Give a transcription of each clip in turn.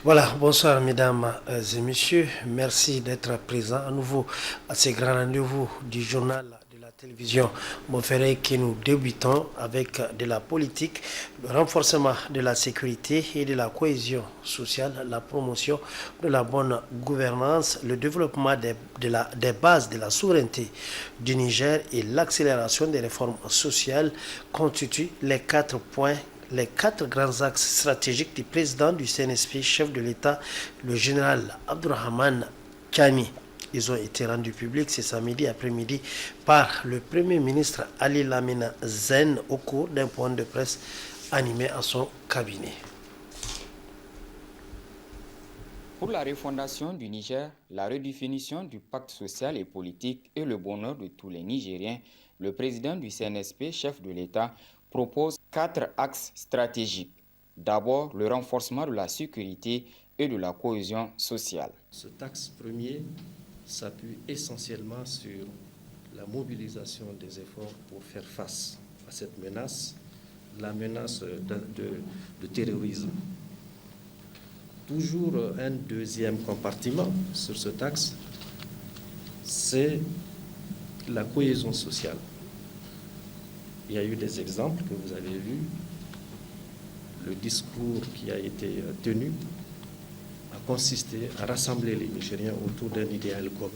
Voilà, bonsoir mesdames et messieurs. Merci d'être présents à nouveau à ce grand rendez-vous du journal de la télévision Montferré que nous débutons avec de la politique, le renforcement de la sécurité et de la cohésion sociale, la promotion de la bonne gouvernance, le développement des bases de la souveraineté du Niger et l'accélération des réformes sociales constituent les quatre grands axes stratégiques du président du CNSP, chef de l'État, le général Abdourahmane Chani. Ils ont été rendus publics ce samedi après-midi par le Premier ministre Ali Lamine Zen au cours d'un point de presse animé à son cabinet. Pour la refondation du Niger, la redéfinition du pacte social et politique et le bonheur de tous les Nigériens, le président du CNSP, chef de l'État, propose 4 axes stratégiques. D'abord, le renforcement de la sécurité et de la cohésion sociale. Cet axe premier s'appuie essentiellement sur la mobilisation des efforts pour faire face à cette menace, la menace de terrorisme. Toujours un deuxième compartiment sur cet axe, c'est la cohésion sociale. Il y a eu des exemples que vous avez vus. Le discours qui a été tenu a consisté à rassembler les Nigériens autour d'un idéal commun,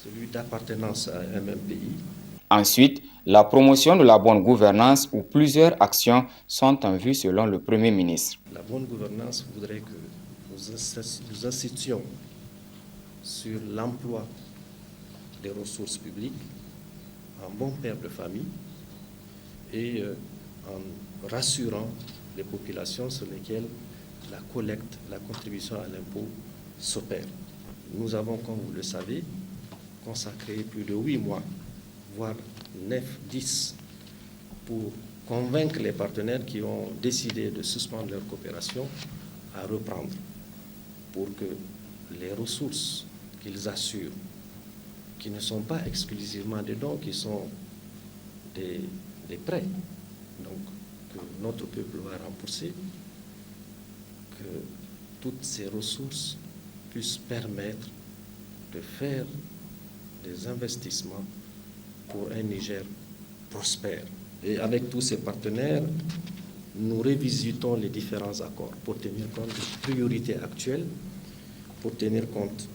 celui d'appartenance à un même pays. Ensuite, la promotion de la bonne gouvernance où plusieurs actions sont en vue selon le Premier ministre. La bonne gouvernance voudrait que nous insistions sur l'emploi des ressources publiques en bon père de famille et en rassurant les populations sur lesquelles la collecte, la contribution à l'impôt s'opère. Nous avons, comme vous le savez, consacré plus de 8 mois, voire 9, 10, pour convaincre les partenaires qui ont décidé de suspendre leur coopération à reprendre, pour que les ressources qu'ils assurent, qui ne sont pas exclusivement des dons, qui sont des prêts, donc que notre peuple va rembourser, que toutes ces ressources puissent permettre de faire des investissements pour un Niger prospère. Et avec tous ces partenaires, nous revisitons les différents accords pour tenir compte des priorités actuelles, pour tenir compte,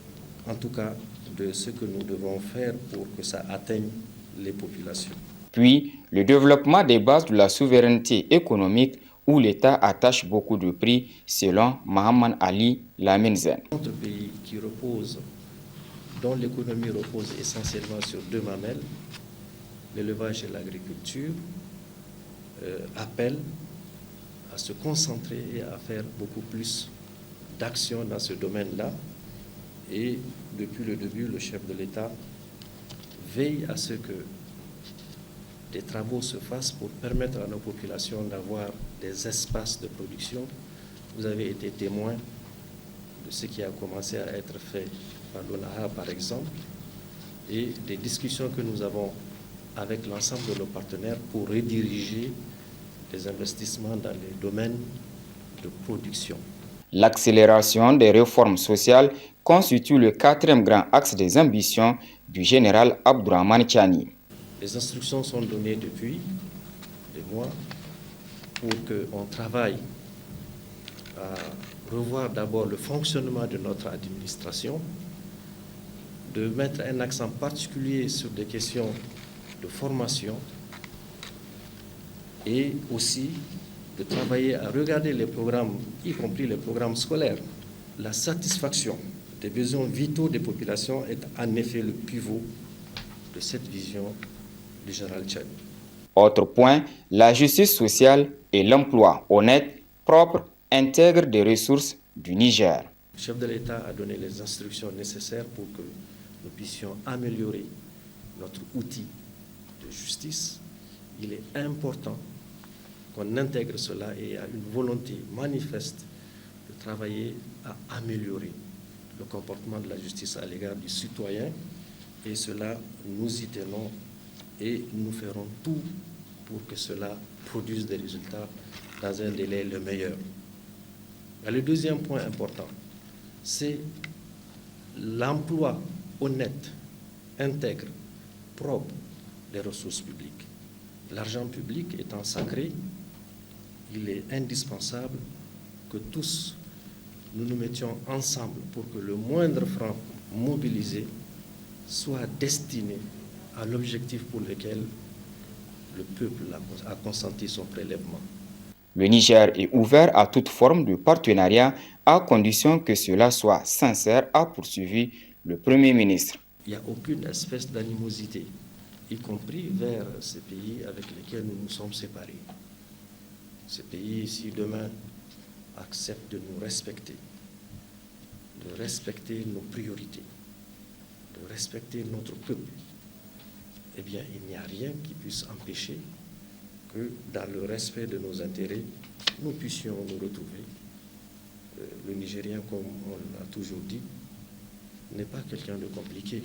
en tout cas, de ce que nous devons faire pour que ça atteigne les populations. Puis, le développement des bases de la souveraineté économique où l'État attache beaucoup de prix, selon Mohamed Ali Lamine-Zen. Notre pays qui repose, dont l'économie repose essentiellement sur 2 mamelles, l'élevage et l'agriculture, appelle à se concentrer et à faire beaucoup plus d'actions dans ce domaine-là. Et depuis le début, le chef de l'État veille à ce que des travaux se fassent pour permettre à nos populations d'avoir des espaces de production. Vous avez été témoin de ce qui a commencé à être fait par l'ONAHA, par exemple, et des discussions que nous avons avec l'ensemble de nos partenaires pour rediriger les investissements dans les domaines de production. L'accélération des réformes sociales constitue le 4e grand axe des ambitions du général Abdourahmane Chani. Les instructions sont données depuis des mois pour qu'on travaille à revoir d'abord le fonctionnement de notre administration, de mettre un accent particulier sur des questions de formation et aussi de travailler à regarder les programmes, y compris les programmes scolaires. La satisfaction des besoins vitaux des populations est en effet le pivot de cette vision du général Chani. Autre point, la justice sociale et l'emploi honnête, propre, intègre des ressources du Niger. Le chef de l'État a donné les instructions nécessaires pour que nous puissions améliorer notre outil de justice. Il est important qu'on intègre cela et il y a une volonté manifeste de travailler à améliorer le comportement de la justice à l'égard du citoyen. Et cela, nous y tenons et nous ferons tout pour que cela produise des résultats dans un délai le meilleur. Et le deuxième point important, c'est l'emploi honnête, intègre, propre des ressources publiques. L'argent public étant sacré, il est indispensable que tous nous nous mettions ensemble pour que le moindre franc mobilisé soit destiné à l'objectif pour lequel le peuple a consenti son prélèvement. Le Niger est ouvert à toute forme de partenariat à condition que cela soit sincère, a poursuivi le Premier ministre. Il n'y a aucune espèce d'animosité, y compris vers ces pays avec lesquels nous nous sommes séparés. Ces pays, si demain acceptent de nous respecter, de respecter nos priorités, de respecter notre peuple, eh bien, il n'y a rien qui puisse empêcher que, dans le respect de nos intérêts, nous puissions nous retrouver. Le Nigérien, comme on l'a toujours dit, n'est pas quelqu'un de compliqué.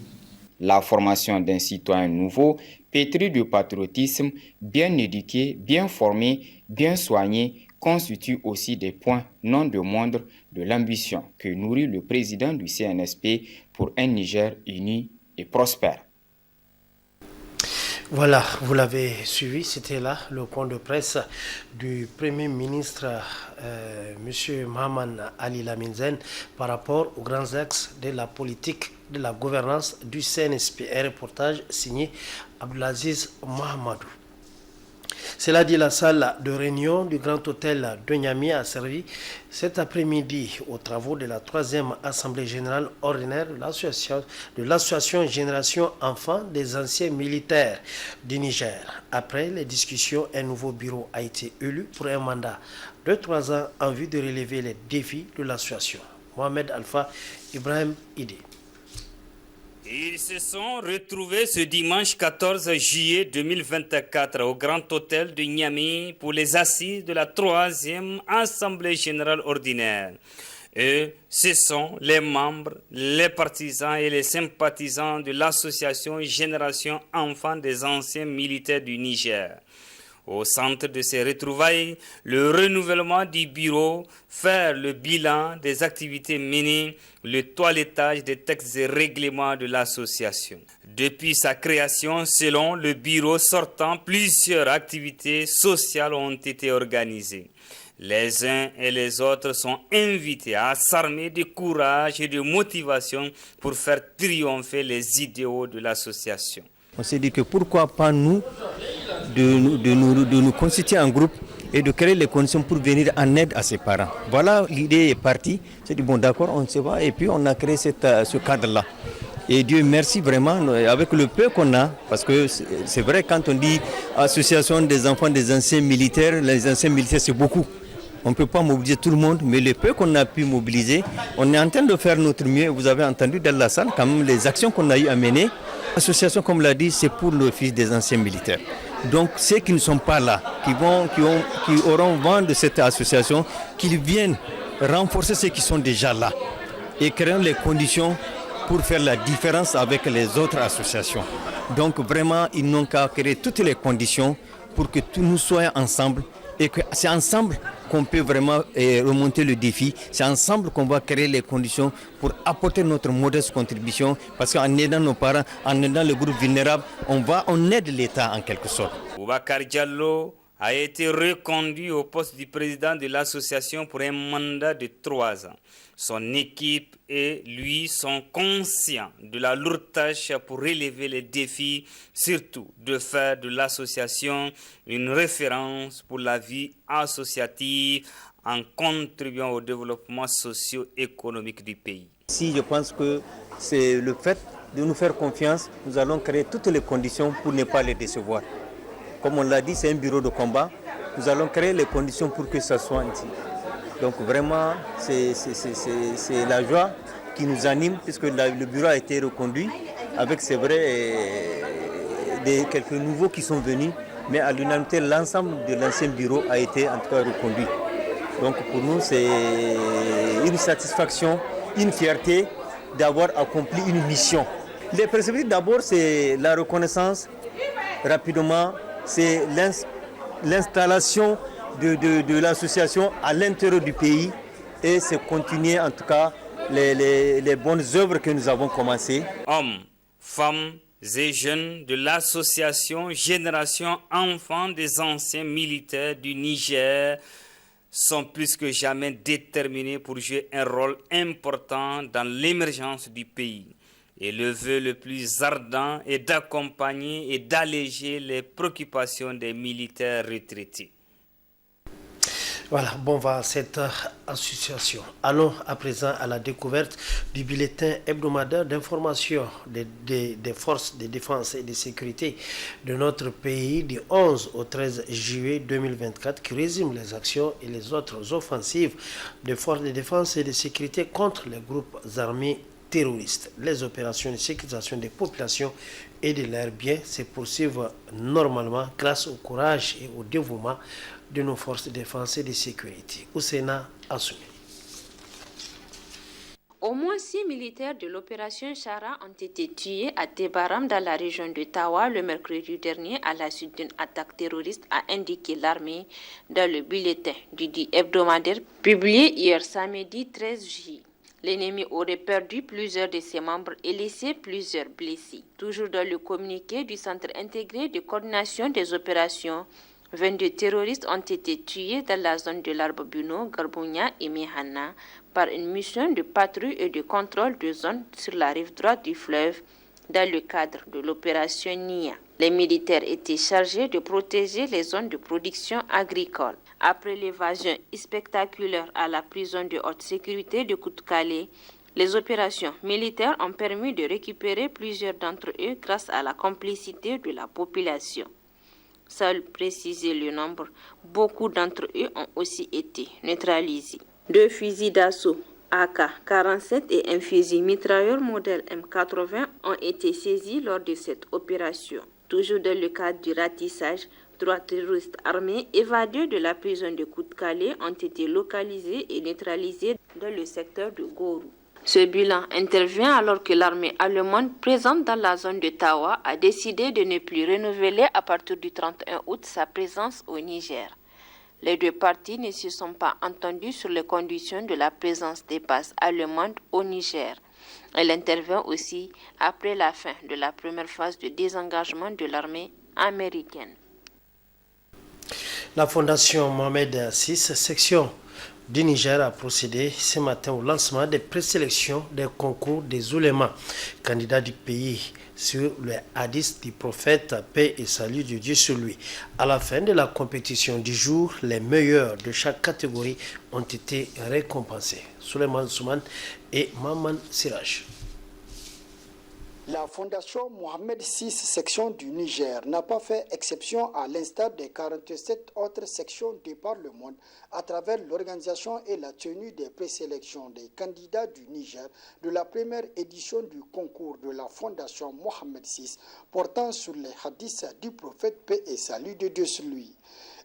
La formation d'un citoyen nouveau, pétri de patriotisme, bien éduqué, bien formé, bien soigné, constitue aussi des points non de moindre de l'ambition que nourrit le président du CNSP pour un Niger uni et prospère. Voilà, vous l'avez suivi, c'était là le point de presse du Premier ministre M. Mahaman Ali Laminzen par rapport aux grands axes de la politique de la gouvernance du CNSP. Un reportage signé Abdelaziz Mahamadou. Cela dit, la salle de réunion du Grand Hôtel de Niamey a servi cet après-midi aux travaux de la 3e Assemblée générale ordinaire de l'association Génération Enfants des anciens militaires du Niger. Après les discussions, un nouveau bureau a été élu pour un mandat de 3 ans en vue de relever les défis de l'association. Mohamed Alpha Ibrahim Idi. Ils se sont retrouvés ce dimanche 14 juillet 2024 au Grand Hôtel de Niamey pour les assises de la 3e Assemblée générale ordinaire. Et ce sont les membres, les partisans et les sympathisants de l'association Génération Enfants des anciens militaires du Niger. Au centre de ces retrouvailles, le renouvellement du bureau, faire le bilan des activités menées, le toilettage des textes et règlements de l'association. Depuis sa création, selon le bureau sortant, plusieurs activités sociales ont été organisées. Les uns et les autres sont invités à s'armer de courage et de motivation pour faire triompher les idéaux de l'association. On s'est dit que pourquoi pas nous de nous constituer en groupe et de créer les conditions pour venir en aide à ses parents. Voilà, l'idée est partie. C'est dit bon d'accord, on se va et puis on a créé ce cadre-là. Et Dieu merci vraiment avec le peu qu'on a, parce que c'est vrai quand on dit association des enfants des anciens militaires, les anciens militaires c'est beaucoup. On ne peut pas mobiliser tout le monde, mais le peu qu'on a pu mobiliser, on est en train de faire notre mieux. Vous avez entendu dans la salle quand même les actions qu'on a eu à mener. L'association, comme l'a dit, c'est pour l'office des anciens militaires. Donc ceux qui ne sont pas là, qui auront vent de cette association, qu'ils viennent renforcer ceux qui sont déjà là et créer les conditions pour faire la différence avec les autres associations. Donc vraiment, ils n'ont qu'à créer toutes les conditions pour que tous nous soyons ensemble et que c'est ensemble qu'on peut vraiment remonter le défi. C'est ensemble qu'on va créer les conditions pour apporter notre modeste contribution parce qu'en aidant nos parents, en aidant les groupes vulnérables, on aide l'État en quelque sorte. Boubacar Diallo a été reconduit au poste du président de l'association pour un mandat de 3 ans. Son équipe et lui sont conscients de la lourde tâche pour relever les défis, surtout de faire de l'association une référence pour la vie associative en contribuant au développement socio-économique du pays. Si je pense que c'est le fait de nous faire confiance, nous allons créer toutes les conditions pour ne pas les décevoir. Comme on l'a dit, c'est un bureau de combat. Nous allons créer les conditions pour que ça soit ainsi. Donc vraiment, c'est la joie qui nous anime puisque le bureau a été reconduit avec, c'est vrai, quelques nouveaux qui sont venus. Mais à l'unanimité, l'ensemble de l'ancien bureau a été en tout cas reconduit. Donc pour nous, c'est une satisfaction, une fierté d'avoir accompli une mission. Les perspectives d'abord, c'est la reconnaissance rapidement. C'est l'installation de l'association à l'intérieur du pays et c'est continuer en tout cas les bonnes œuvres que nous avons commencées. Hommes, femmes et jeunes de l'association Génération Enfants des anciens militaires du Niger sont plus que jamais déterminés pour jouer un rôle important dans l'émergence du pays. Et le vœu le plus ardent est d'accompagner et d'alléger les préoccupations des militaires retraités. Voilà, bon, va cette association. Allons à présent à la découverte du bulletin hebdomadaire d'information des forces de défense et de sécurité de notre pays du 11 au 13 juillet 2024 qui résume les actions et les autres offensives des forces de défense et de sécurité contre les groupes armés terroristes. Les opérations de sécurisation des populations et de leurs biens se poursuivent normalement grâce au courage et au dévouement de nos forces de défense et de sécurité. Ousena Assoumi. Au moins 6 militaires de l'opération Chara ont été tués à Tebaram dans la région de Tawa le mercredi dernier à la suite d'une attaque terroriste, a indiqué l'armée dans le bulletin du dit hebdomadaire publié hier samedi 13 juillet. L'ennemi aurait perdu plusieurs de ses membres et laissé plusieurs blessés. Toujours dans le communiqué du Centre intégré de coordination des opérations, 22 terroristes ont été tués dans la zone de l'Arbre Buno, Garbounia et Mehana par une mission de patrouille et de contrôle de zone sur la rive droite du fleuve dans le cadre de l'opération NIA. Les militaires étaient chargés de protéger les zones de production agricole. Après l'évasion spectaculaire à la prison de haute sécurité de Koutkalé, les opérations militaires ont permis de récupérer plusieurs d'entre eux grâce à la complicité de la population. Seul préciser le nombre, beaucoup d'entre eux ont aussi été neutralisés. 2 fusils d'assaut AK-47 et un fusil mitrailleur modèle M80 ont été saisis lors de cette opération. Toujours dans le cadre du ratissage, 3 terroristes armés évadés de la prison de Koutkalé ont été localisés et neutralisés dans le secteur de Gorou. Ce bilan intervient alors que l'armée allemande présente dans la zone de Tawa a décidé de ne plus renouveler à partir du 31 août sa présence au Niger. Les deux parties ne se sont pas entendues sur les conditions de la présence des bases allemandes au Niger. Elle intervient aussi après la fin de la première phase de désengagement de l'armée américaine. La Fondation Mohamed VI, section du Niger, a procédé ce matin au lancement des présélections des concours des oulémas, candidats du pays sur le hadith du prophète, paix et salut de Dieu sur lui. À la fin de la compétition du jour, les meilleurs de chaque catégorie ont été récompensés. Souleymane Soumane et Maman Siraj. La Fondation Mohamed VI, section du Niger, n'a pas fait exception à l'instar des 47 autres sections de par le monde à travers l'organisation et la tenue des présélections des candidats du Niger de la première édition du concours de la Fondation Mohamed VI portant sur les hadiths du prophète, paix et salut de Dieu sur lui.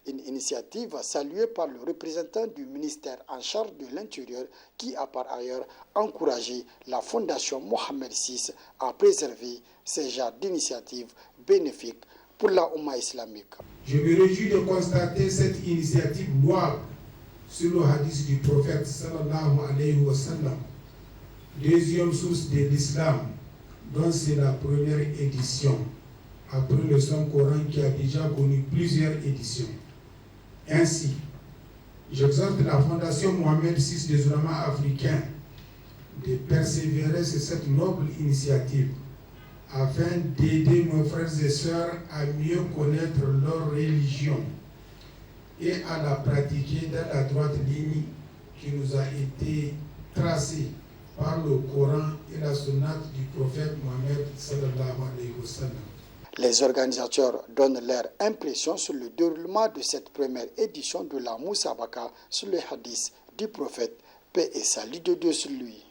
Une initiative saluée par le représentant du ministère en charge de l'Intérieur qui a par ailleurs encouragé la Fondation Mohamed VI à préserver ces genres d'initiatives bénéfiques pour la Oumma islamique. Je me réjouis de constater cette initiative louable sur le hadith du prophète sallallahu alayhi wa sallam, deuxième source de l'islam, dont c'est la première édition, après le Saint-Coran qui a déjà connu plusieurs éditions. Ainsi, j'exhorte la Fondation Mohamed VI des oulémas africains de persévérer sur cette noble initiative afin d'aider nos frères et sœurs à mieux connaître leur religion et à la pratiquer dans la droite ligne qui nous a été tracée par le Coran et la sunnate du prophète Mohamed sallallahu alayhi wa sallam. Les organisateurs donnent leur impression sur le déroulement de cette première édition de la Moussabaka sur le hadith du prophète, paix et salut de Dieu sur lui.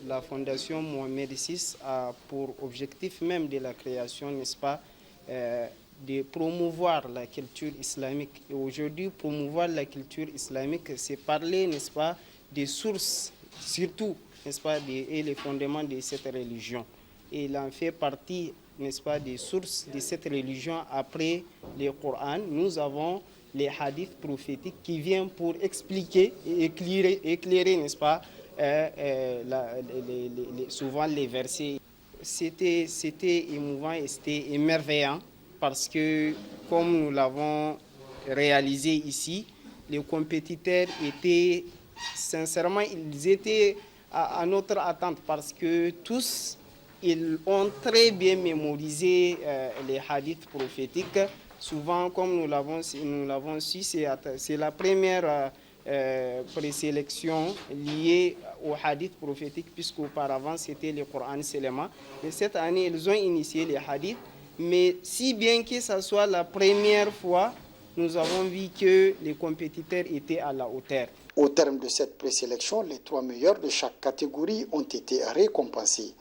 La Fondation Mohamed VI a pour objectif même de la création, n'est-ce pas, de promouvoir la culture islamique. Et aujourd'hui, promouvoir la culture islamique, c'est parler, n'est-ce pas, des sources, surtout, n'est-ce pas, et les fondements de cette religion. Et il en fait partie n'est-ce pas, des sources de cette religion après le Coran, nous avons les hadiths prophétiques qui viennent pour expliquer et éclairer, n'est-ce pas, souvent les versets. C'était émouvant et c'était émerveillant parce que, comme nous l'avons réalisé ici, les compétiteurs étaient, sincèrement, ils étaient à notre attente parce que tous, ils ont très bien mémorisé les hadiths prophétiques. Souvent, comme nous l'avons su, c'est la première présélection liée aux hadiths prophétiques, puisqu'auparavant, c'était le Coran seulement. Mais cette année, ils ont initié les hadiths. Mais si bien que ce soit la première fois, nous avons vu que les compétiteurs étaient à la hauteur. Au terme de cette présélection, les 3 meilleurs de chaque catégorie ont été récompensés.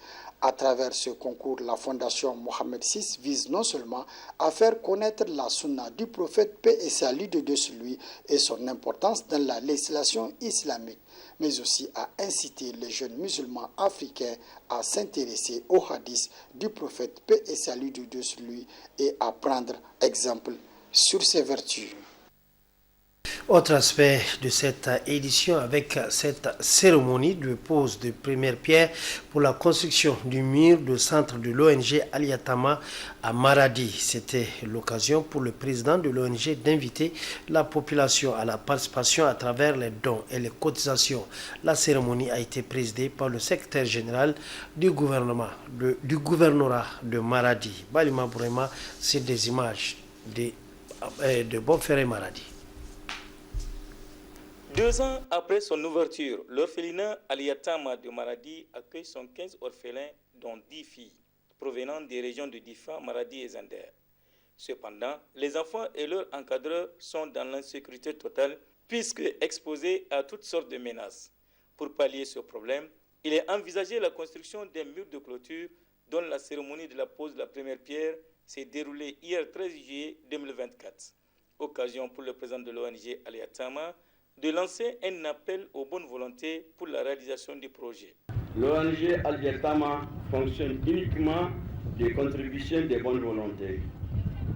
À travers ce concours, la Fondation Mohammed VI vise non seulement à faire connaître la sunna du prophète, paix et salut de Dieu sur lui, et son importance dans la législation islamique, mais aussi à inciter les jeunes musulmans africains à s'intéresser aux hadiths du prophète, paix et salut de Dieu sur lui, et à prendre exemple sur ses vertus. Autre aspect de cette édition avec cette cérémonie de pose de première pierre pour la construction du mur de centre de l'ONG Aliatama à Maradi. C'était l'occasion pour le président de l'ONG d'inviter la population à la participation à travers les dons et les cotisations. La cérémonie a été présidée par le secrétaire général du gouvernorat de Maradi. Balima Bourema, c'est des images de Bonferré Maradi. 2 ans après son ouverture, l'orphelinat Aliatama de Maradi accueille 115 orphelins, dont 10 filles, provenant des régions de Difa, Maradi et Zander. Cependant, les enfants et leurs encadreurs sont dans l'insécurité totale, puisque exposés à toutes sortes de menaces. Pour pallier ce problème, il est envisagé la construction d'un mur de clôture dont la cérémonie de la pose de la première pierre s'est déroulée hier 13 juillet 2024. Occasion pour le président de l'ONG Aliatama de lancer un appel aux bonnes volontés pour la réalisation du projet. L'ONG Aliatama fonctionne uniquement des contributions des bonnes volontés.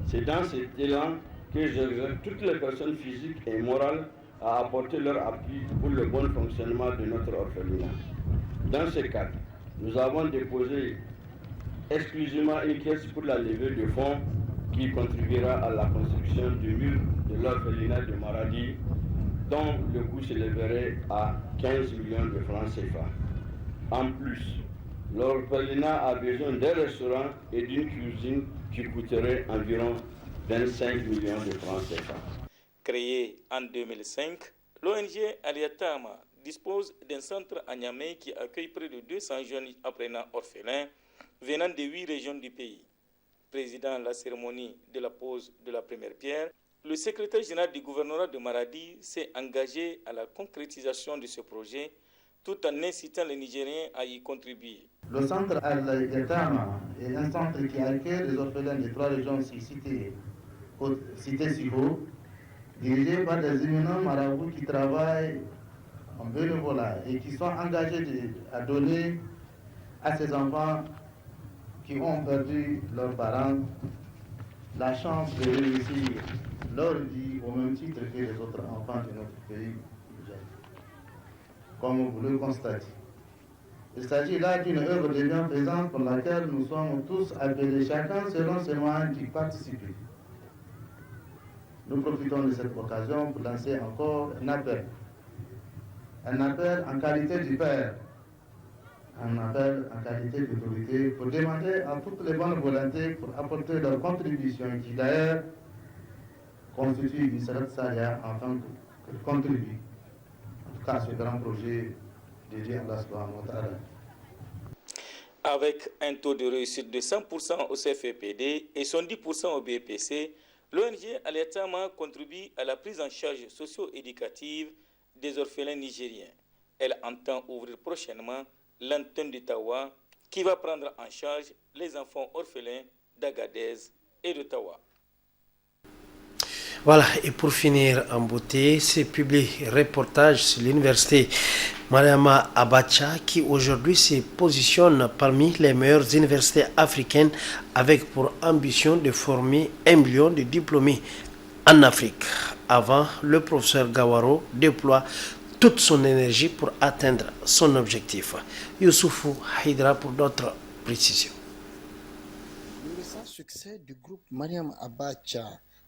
C'est dans cet élan que j'exhorte toutes les personnes physiques et morales à apporter leur appui pour le bon fonctionnement de notre orphelinat. Dans ce cadre, nous avons déposé exclusivement une caisse pour la levée de fonds qui contribuera à la construction du mur de l'orphelinat de Maradi, dont le coût s'élèverait à 15 millions de francs CFA. En plus, l'orphelinat a besoin d'un restaurant et d'une cuisine qui coûterait environ 25 millions de francs CFA. Créé en 2005, l'ONG Aliatama dispose d'un centre à Niamey qui accueille près de 200 jeunes apprenants orphelins venant de 8 régions du pays. Président de la cérémonie de la pose de la première pierre, le secrétaire général du gouvernorat de Maradi s'est engagé à la concrétisation de ce projet tout en incitant les Nigériens à y contribuer. Le centre Al-Yatama est un centre qui accueille les orphelins des 3 régions citées ci-haut, dirigé par des éminents marabouts qui travaillent en bénévolat et qui sont engagés à donner à ces enfants qui ont perdu leurs parents la chance de réussir leur vie au même titre que les autres enfants de notre pays, comme vous le constatez. Il s'agit là d'une œuvre de bienfaisance pour laquelle nous sommes tous appelés, chacun selon ses moyens, d'y participer. Nous profitons de cette occasion pour lancer encore un appel en qualité de père, un appel en qualité d'autorité pour demander à toutes les bonnes volontés pour apporter leur contribution qui d'ailleurs constitue une salat salia afin qu'elle contribue en tout cas à ce grand projet dédié à Allah subhanahu wa ta'ala. Avec un taux de réussite de 100% au CFEPD et 110% au BPC, l'ONG Aliatama contribue à la prise en charge socio-éducative des orphelins nigériens. Elle entend ouvrir prochainement l'antenne de Tawa qui va prendre en charge les enfants orphelins d'Agadez et de Tawa. Voilà, et pour finir en beauté, c'est publié reportage sur l'université Mariama Abacha qui aujourd'hui se positionne parmi les meilleures universités africaines avec pour ambition de former 1 million de diplômés en Afrique. Avant, le professeur Gawaro déploie toute son énergie pour atteindre son objectif. Youssoufou Haïdra pour d'autres précisions. Le récent succès du groupe Mariam Abacha,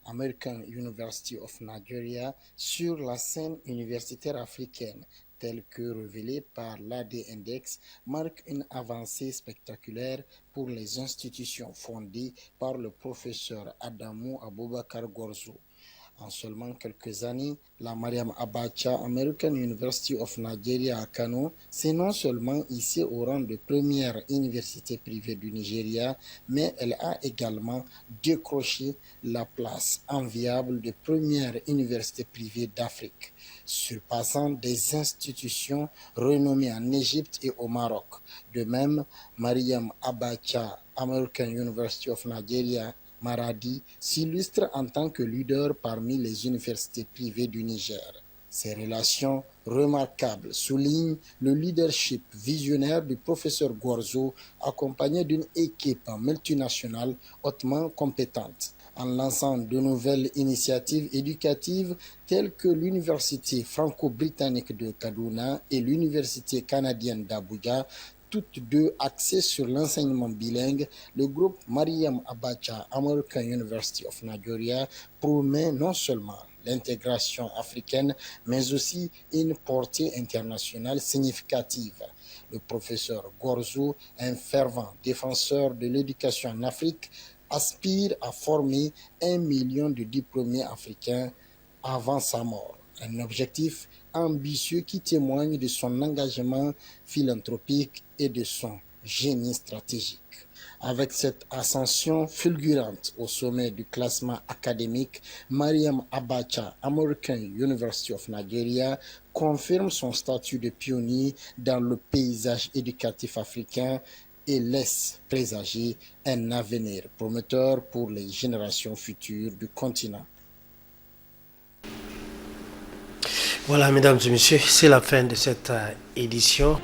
American University of Nigeria, sur la scène universitaire africaine, tel que révélé par l'AD Index, marque une avancée spectaculaire pour les institutions fondées par le professeur Adamou Aboubakar Gorzo. En seulement quelques années, la Mariam Abacha American University of Nigeria à Kano s'est non seulement hissée au rang de première université privée du Nigeria, mais elle a également décroché la place enviable de première université privée d'Afrique, surpassant des institutions renommées en Égypte et au Maroc. De même, Mariam Abacha American University of Nigeria Maradi s'illustre en tant que leader parmi les universités privées du Niger. Ces relations remarquables soulignent le leadership visionnaire du professeur Gorzo, accompagné d'une équipe multinationale hautement compétente. En lançant de nouvelles initiatives éducatives telles que l'Université franco-britannique de Kaduna et l'Université canadienne d'Abuja, toutes deux axées sur l'enseignement bilingue, le groupe Mariam Abacha American University of Nigeria promet non seulement l'intégration africaine, mais aussi une portée internationale significative. Le professeur Gorzo, un fervent défenseur de l'éducation en Afrique, aspire à former 1 million de diplômés africains avant sa mort. Un objectif ambitieux qui témoigne de son engagement philanthropique et de son génie stratégique. Avec cette ascension fulgurante au sommet du classement académique, Mariam Abacha American University of Nigeria confirme son statut de pionnier dans le paysage éducatif africain et laisse présager un avenir prometteur pour les générations futures du continent. Voilà, mesdames et messieurs, c'est la fin de cette édition.